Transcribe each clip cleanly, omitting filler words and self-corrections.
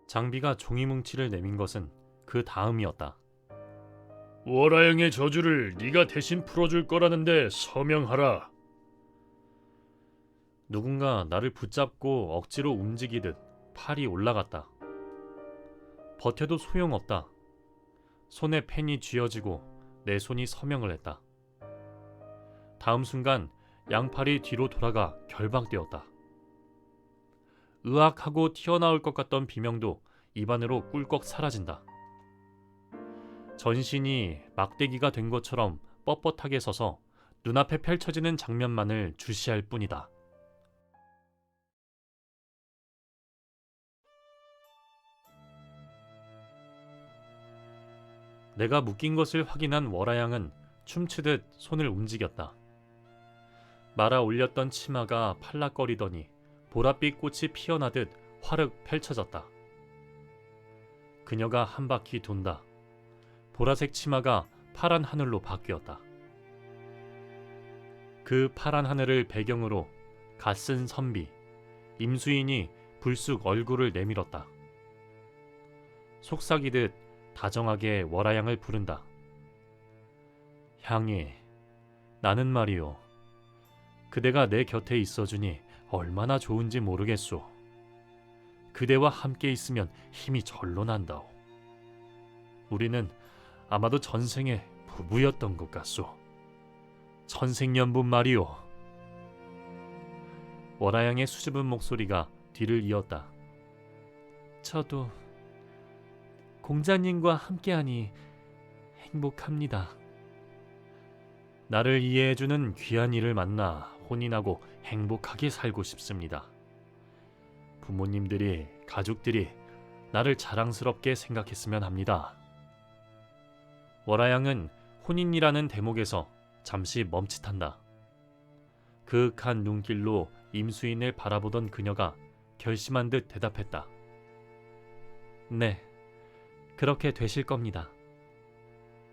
장비가 종이뭉치를 내민 것은 그 다음이었다. 월하영의 저주를 네가 대신 풀어줄 거라는데 서명하라. 누군가 나를 붙잡고 억지로 움직이듯 팔이 올라갔다. 버텨도 소용없다. 손에 펜이 쥐어지고 내 손이 서명을 했다. 다음 순간 양팔이 뒤로 돌아가 결박되었다. 으악하고 튀어나올 것 같던 비명도 입안으로 꿀꺽 사라진다. 전신이 막대기가 된 것처럼 뻣뻣하게 서서 눈앞에 펼쳐지는 장면만을 주시할 뿐이다. 내가 묶인 것을 확인한 월하양은 춤추듯 손을 움직였다. 말아 올렸던 치마가 팔락거리더니 보랏빛 꽃이 피어나듯 화르 펼쳐졌다. 그녀가 한 바퀴 돈다. 보라색 치마가 파란 하늘로 바뀌었다. 그 파란 하늘을 배경으로 갓쓴 선비, 임수인이 불쑥 얼굴을 내밀었다. 속삭이듯 다정하게 월하양을 부른다. 향이, 나는 말이오. 그대가 내 곁에 있어주니 얼마나 좋은지 모르겠소. 그대와 함께 있으면 힘이 절로 난다오. 우리는 아마도 전생에 부부였던 것 같소. 천생연분 말이오. 월하양의 수줍은 목소리가 뒤를 이었다. 저도 공자님과 함께하니 행복합니다. 나를 이해해주는 귀한 이를 만나 혼인하고 행복하게 살고 싶습니다. 부모님들이, 가족들이 나를 자랑스럽게 생각했으면 합니다. 월하양은 혼인이라는 대목에서 잠시 멈칫한다. 그윽한 눈길로 임수인을 바라보던 그녀가 결심한 듯 대답했다. 네, 그렇게 되실 겁니다.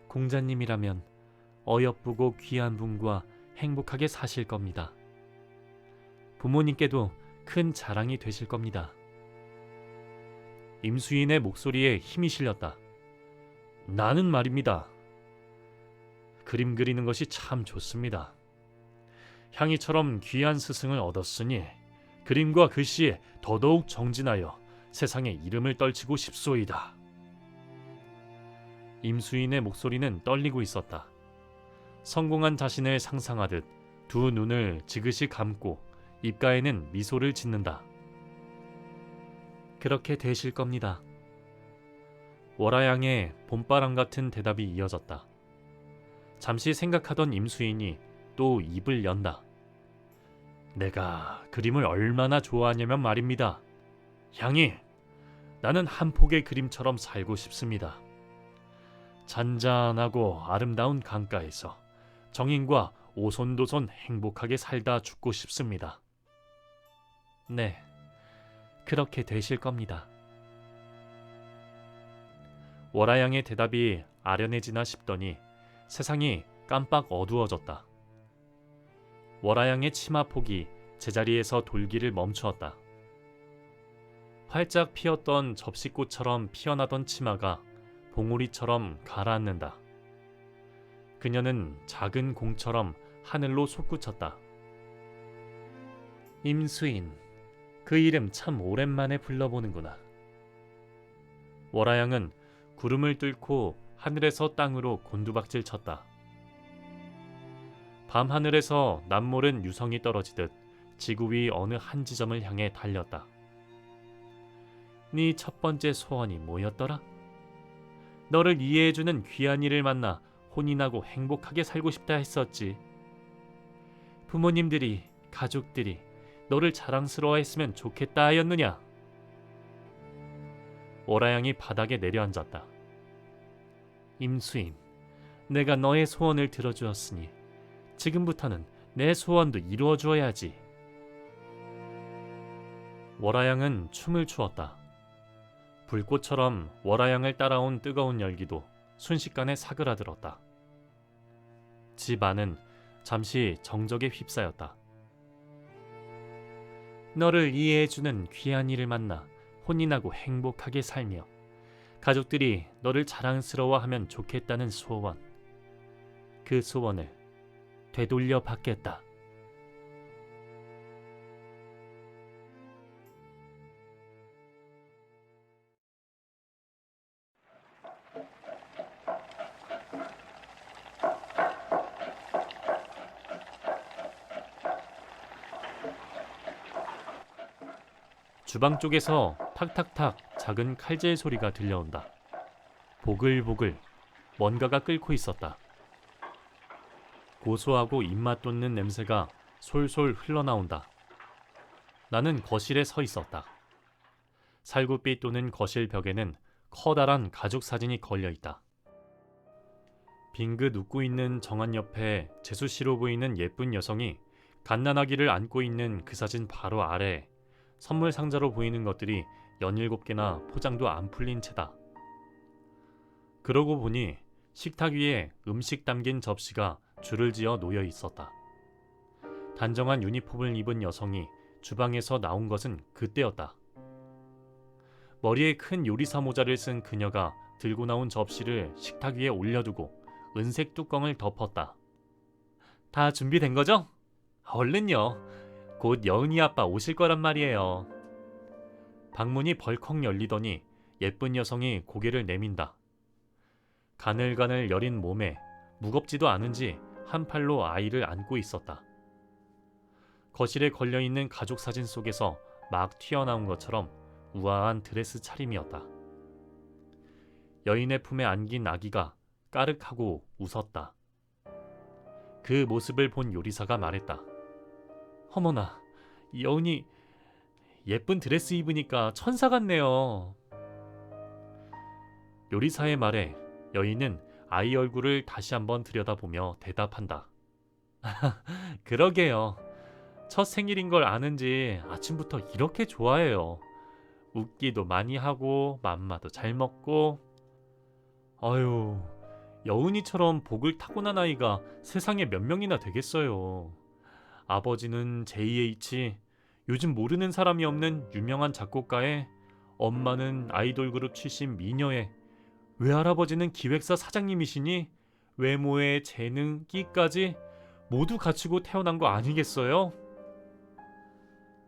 공자님이라면 어여쁘고 귀한 분과 행복하게 사실 겁니다. 부모님께도 큰 자랑이 되실 겁니다. 임수인의 목소리에 힘이 실렸다. 나는 말입니다. 그림 그리는 것이 참 좋습니다. 향이처럼 귀한 스승을 얻었으니 그림과 글씨에 더더욱 정진하여 세상에 이름을 떨치고 싶소이다. 임수인의 목소리는 떨리고 있었다. 성공한 자신을 상상하듯 두 눈을 지그시 감고 입가에는 미소를 짓는다. 그렇게 되실 겁니다. 월하양의 봄바람 같은 대답이 이어졌다. 잠시 생각하던 임수인이 또 입을 연다. 내가 그림을 얼마나 좋아하냐면 말입니다. 향이, 나는 한 폭의 그림처럼 살고 싶습니다. 잔잔하고 아름다운 강가에서 정인과 오손도손 행복하게 살다 죽고 싶습니다. 네, 그렇게 되실 겁니다. 월하양의 대답이 아련해지나 싶더니 세상이 깜빡 어두워졌다. 월하양의 치마폭이 제자리에서 돌기를 멈추었다. 활짝 피었던 접시꽃처럼 피어나던 치마가 봉우리처럼 가라앉는다. 그녀는 작은 공처럼 하늘로 솟구쳤다. 임수인, 그 이름 참 오랜만에 불러보는구나. 월하양은 구름을 뚫고 하늘에서 땅으로 곤두박질 쳤다. 밤하늘에서 남모른 유성이 떨어지듯 지구 위 어느 한 지점을 향해 달렸다. 네 첫 번째 소원이 뭐였더라? 너를 이해해주는 귀한 이를 만나 혼인하고 행복하게 살고 싶다 했었지. 부모님들이, 가족들이 너를 자랑스러워했으면 좋겠다 하였느냐? 월하양이 바닥에 내려앉았다. 임수인, 내가 너의 소원을 들어주었으니 지금부터는 내 소원도 이루어주어야지. 월하양은 춤을 추었다. 불꽃처럼 월하양을 따라온 뜨거운 열기도 순식간에 사그라들었다. 집 안은 잠시 정적에 휩싸였다. 너를 이해해주는 귀한 이를 만나 혼인하고 행복하게 살며 가족들이 너를 자랑스러워하면 좋겠다는 소원. 그 소원을 되돌려 받겠다. 주방 쪽에서 탁탁탁 작은 칼질 소리가 들려온다. 보글보글 뭔가가 끓고 있었다. 고소하고 입맛 돋는 냄새가 솔솔 흘러나온다. 나는 거실에 서 있었다. 살구빛 도는 거실 벽에는 커다란 가족 사진이 걸려 있다. 빙긋 웃고 있는 정한 옆에 재수씨로 보이는 예쁜 여성이 갓난아기를 안고 있는 그 사진 바로 아래 선물 상자로 보이는 것들이 17개나 포장도 안 풀린 채다. 그러고 보니 식탁 위에 음식 담긴 접시가 줄을 지어 놓여 있었다. 단정한 유니폼을 입은 여성이 주방에서 나온 것은 그때였다. 머리에 큰 요리사 모자를 쓴 그녀가 들고 나온 접시를 식탁 위에 올려두고 은색 뚜껑을 덮었다. 다 준비된 거죠? 얼른요. 곧 여은이 아빠 오실 거란 말이에요. 방문이 벌컥 열리더니 예쁜 여성이 고개를 내민다. 가늘가늘 여린 몸에 무겁지도 않은지 한 팔로 아이를 안고 있었다. 거실에 걸려있는 가족 사진 속에서 막 튀어나온 것처럼 우아한 드레스 차림이었다. 여인의 품에 안긴 아기가 까륵하고 웃었다. 그 모습을 본 요리사가 말했다. 어머나, 여운이 예쁜 드레스 입으니까 천사 같네요. 요리사의 말에 여인은 아이 얼굴을 다시 한번 들여다보며 대답한다. 그러게요. 첫 생일인 걸 아는지 아침부터 이렇게 좋아해요. 웃기도 많이 하고 맘마도 잘 먹고. 아유, 여운이처럼 복을 타고난 아이가 세상에 몇 명이나 되겠어요. 아버지는 JH, 요즘 모르는 사람이 없는 유명한 작곡가에, 엄마는 아이돌 그룹 출신 미녀에, 외할아버지는 기획사 사장님이시니 외모에 재능, 끼까지 모두 갖추고 태어난 거 아니겠어요?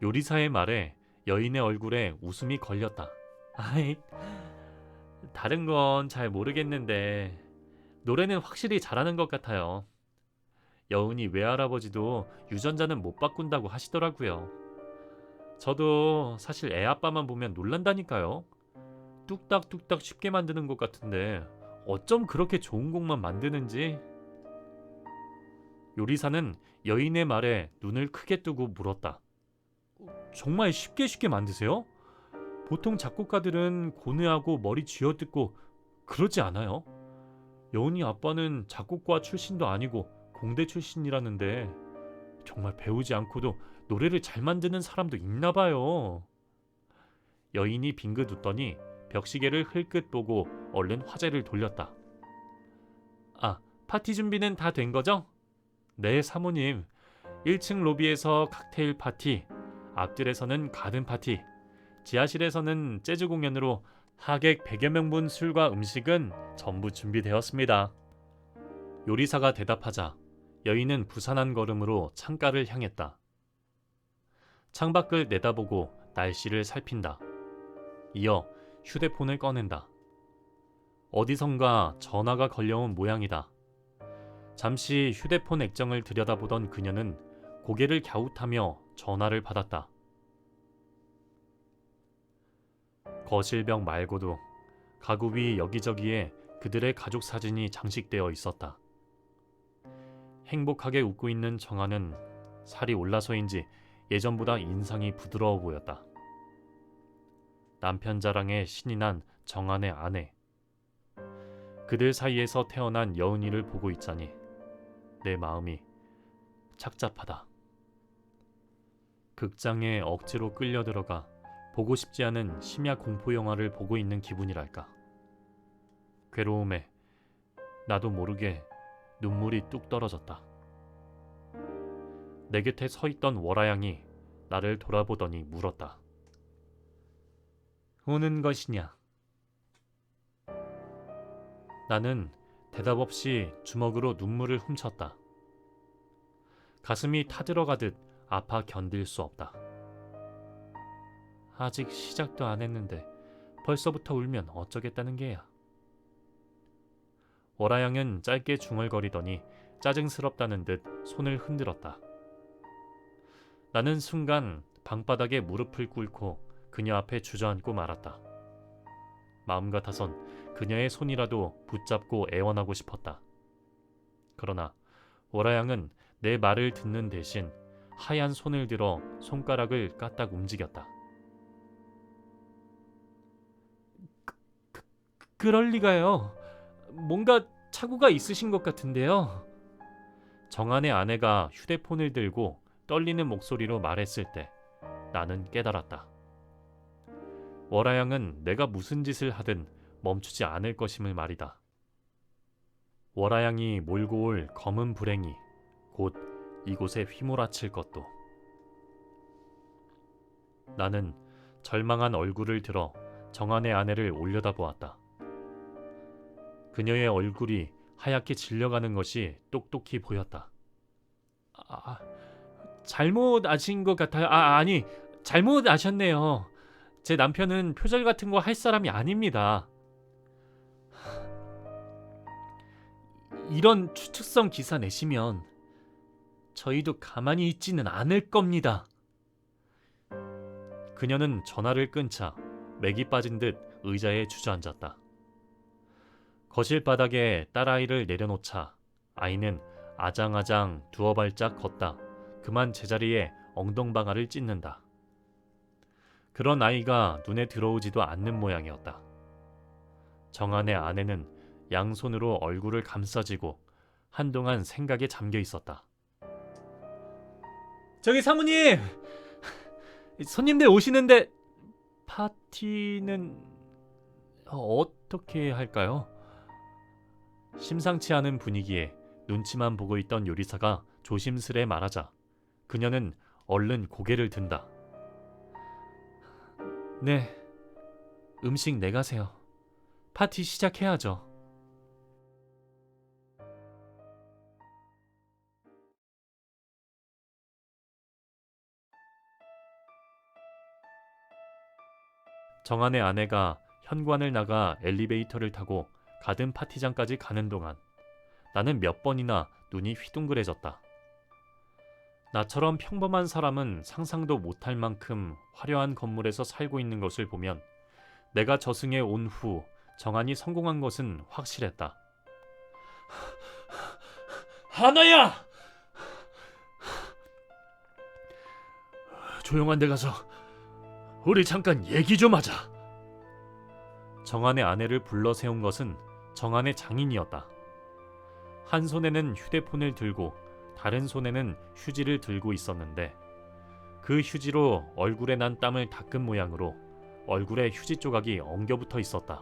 요리사의 말에 여인의 얼굴에 웃음이 걸렸다. 아이, 다른 건 잘 모르겠는데 노래는 확실히 잘하는 것 같아요. 여운이 외할아버지도 유전자는 못 바꾼다고 하시더라고요. 저도 사실 애 아빠만 보면 놀란다니까요. 뚝딱뚝딱 쉽게 만드는 것 같은데 어쩜 그렇게 좋은 곡만 만드는지. 요리사는 여인의 말에 눈을 크게 뜨고 물었다. 정말 쉽게 만드세요? 보통 작곡가들은 고뇌하고 머리 쥐어뜯고 그러지 않아요? 여운이 아빠는 작곡가 출신도 아니고 공대 출신이라는데 정말 배우지 않고도 노래를 잘 만드는 사람도 있나 봐요. 여인이 빙긋 웃더니 벽시계를 흘끗 보고 얼른 화제를 돌렸다. 아, 파티 준비는 다 된 거죠? 네, 사모님. 1층 로비에서 칵테일 파티, 앞뜰에서는 가든 파티, 지하실에서는 재즈 공연으로 하객 100여 명분 술과 음식은 전부 준비되었습니다. 요리사가 대답하자 여인은 부산한 걸음으로 창가를 향했다. 창밖을 내다보고 날씨를 살핀다. 이어 휴대폰을 꺼낸다. 어디선가 전화가 걸려온 모양이다. 잠시 휴대폰 액정을 들여다보던 그녀는 고개를 갸웃하며 전화를 받았다. 거실벽 말고도 가구 위 여기저기에 그들의 가족 사진이 장식되어 있었다. 행복하게 웃고 있는 정아는 살이 올라서인지 예전보다 인상이 부드러워 보였다. 남편 자랑에 신이 난 정한의 아내. 그들 사이에서 태어난 여은이를 보고 있자니 내 마음이 착잡하다. 극장에 억지로 끌려 들어가 보고 싶지 않은 심야 공포 영화를 보고 있는 기분이랄까. 괴로움에 나도 모르게 눈물이 뚝 떨어졌다. 내 곁에 서 있던 월아양이 나를 돌아보더니 물었다. 오는 것이냐? 나는 대답 없이 주먹으로 눈물을 훔쳤다. 가슴이 타들어가듯 아파 견딜 수 없다. 아직 시작도 안 했는데 벌써부터 울면 어쩌겠다는 게야. 월아양은 짧게 중얼거리더니 짜증스럽다는 듯 손을 흔들었다. 나는 순간 방바닥에 무릎을 꿇고 그녀 앞에 주저앉고 말았다. 마음 같아선 그녀의 손이라도 붙잡고 애원하고 싶었다. 그러나 월아양은 내 말을 듣는 대신 하얀 손을 들어 손가락을 까딱 움직였다. 그럴 리가요. 뭔가 착오가 있으신 것 같은데요. 정한의 아내가 휴대폰을 들고 떨리는 목소리로 말했을 때 나는 깨달았다. 월아양은 내가 무슨 짓을 하든 멈추지 않을 것임을 말이다. 월아양이 몰고 올 검은 불행이 곧 이곳에 휘몰아칠 것도. 나는 절망한 얼굴을 들어 정한의 아내를 올려다보았다. 그녀의 얼굴이 하얗게 질려가는 것이 똑똑히 보였다. 잘못 아신 것 같아요. 아니, 잘못 아셨네요. 제 남편은 표절 같은 거 할 사람이 아닙니다. 이런 추측성 기사 내시면 저희도 가만히 있지는 않을 겁니다. 그녀는 전화를 끊자 맥이 빠진 듯 의자에 주저앉았다. 거실 바닥에 딸아이를 내려놓자 아이는 아장아장 두어 발짝 걷다 그만 제자리에 엉덩방아를 찢는다. 그런 아이가 눈에 들어오지도 않는 모양이었다. 정한의 아내는 양손으로 얼굴을 감싸쥐고 한동안 생각에 잠겨 있었다. 저기 사모님! 손님들 오시는데 파티는 어떻게 할까요? 심상치 않은 분위기에 눈치만 보고 있던 요리사가 조심스레 말하자 그녀는 얼른 고개를 든다. 네, 음식 내가세요. 파티 시작해야죠. 정한의 아내가 현관을 나가 엘리베이터를 타고 가든 파티장까지 가는 동안 나는 몇 번이나 눈이 휘둥그레졌다. 나처럼 평범한 사람은 상상도 못할 만큼 화려한 건물에서 살고 있는 것을 보면 내가 저승에 온 후 정한이 성공한 것은 확실했다. 하나야! 조용한 데 가서 우리 잠깐 얘기 좀 하자. 정한의 아내를 불러 세운 것은 정한의 장인이었다. 한 손에는 휴대폰을 들고 다른 손에는 휴지를 들고 있었는데 그 휴지로 얼굴에 난 땀을 닦은 모양으로 얼굴에 휴지 조각이 엉겨붙어 있었다.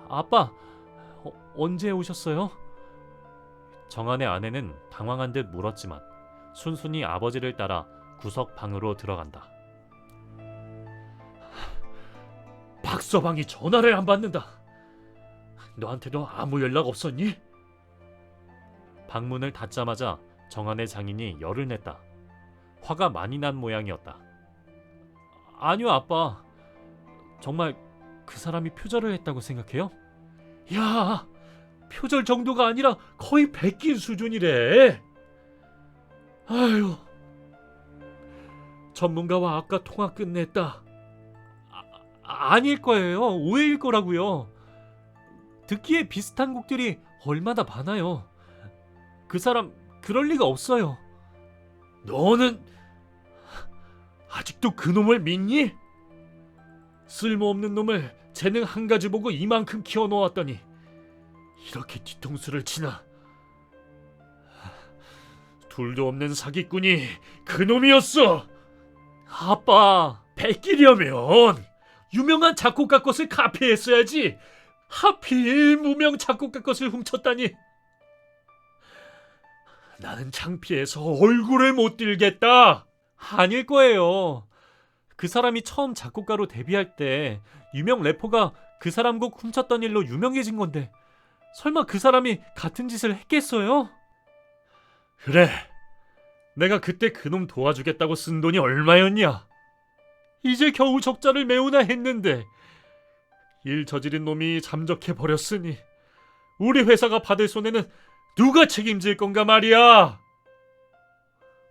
아빠, 언제 오셨어요? 정한의 아내는 당황한 듯 물었지만 순순히 아버지를 따라 구석 방으로 들어간다. 박서방이 전화를 안 받는다. 너한테도 아무 연락 없었니? 방문을 닫자마자 정한의 장인이 열을 냈다. 화가 많이 난 모양이었다. 아니요, 아빠. 정말 그 사람이 표절을 했다고 생각해요? 야, 표절 정도가 아니라 거의 베낀 수준이래. 아유, 전문가와 아까 통화 끝냈다. 아닐 거예요. 오해일 거라고요. 듣기에 비슷한 곡들이 얼마나 많아요. 그 사람 그럴 리가 없어요. 너는 아직도 그 놈을 믿니? 쓸모없는 놈을 재능 한 가지 보고 이만큼 키워놓았더니 이렇게 뒤통수를 치나. 둘도 없는 사기꾼이 그 놈이었어. 아빠, 베끼려면 유명한 작곡가 것을 카피했어야지. 하필 무명 작곡가 것을 훔쳤다니. 나는 창피해서 얼굴을 못 들겠다. 아닐 거예요. 그 사람이 처음 작곡가로 데뷔할 때 유명 래퍼가 그 사람 곡 훔쳤던 일로 유명해진 건데 설마 그 사람이 같은 짓을 했겠어요? 그래, 내가 그때 그놈 도와주겠다고 쓴 돈이 얼마였냐? 이제 겨우 적자를 메우나 했는데 일 저지른 놈이 잠적해 버렸으니 우리 회사가 받을 손해는 누가 책임질 건가 말이야.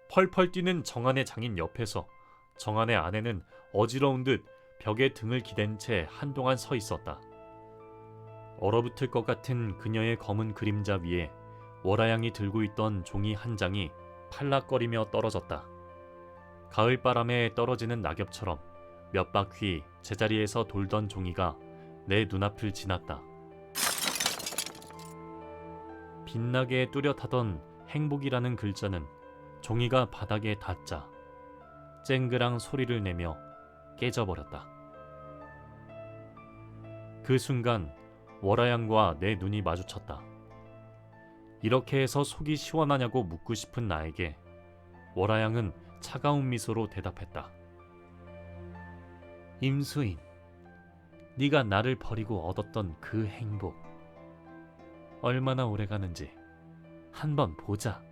펄펄 뛰는 정한의 장인 옆에서 정한의 아내는 어지러운 듯 벽에 등을 기댄 채 한동안 서 있었다. 얼어붙을 것 같은 그녀의 검은 그림자 위에 월화양이 들고 있던 종이 한 장이 팔락거리며 떨어졌다. 가을바람에 떨어지는 낙엽처럼 몇 바퀴 제자리에서 돌던 종이가 내 눈앞을 지났다. 빛나게 뚜렷하던 행복이라는 글자는 종이가 바닥에 닿자 쨍그랑 소리를 내며 깨져버렸다. 그 순간 월화양과 내 눈이 마주쳤다. 이렇게 해서 속이 시원하냐고 묻고 싶은 나에게 월화양은 차가운 미소로 대답했다. 임수인, 네가 나를 버리고 얻었던 그 행복 얼마나 오래 가는지 한번 보자.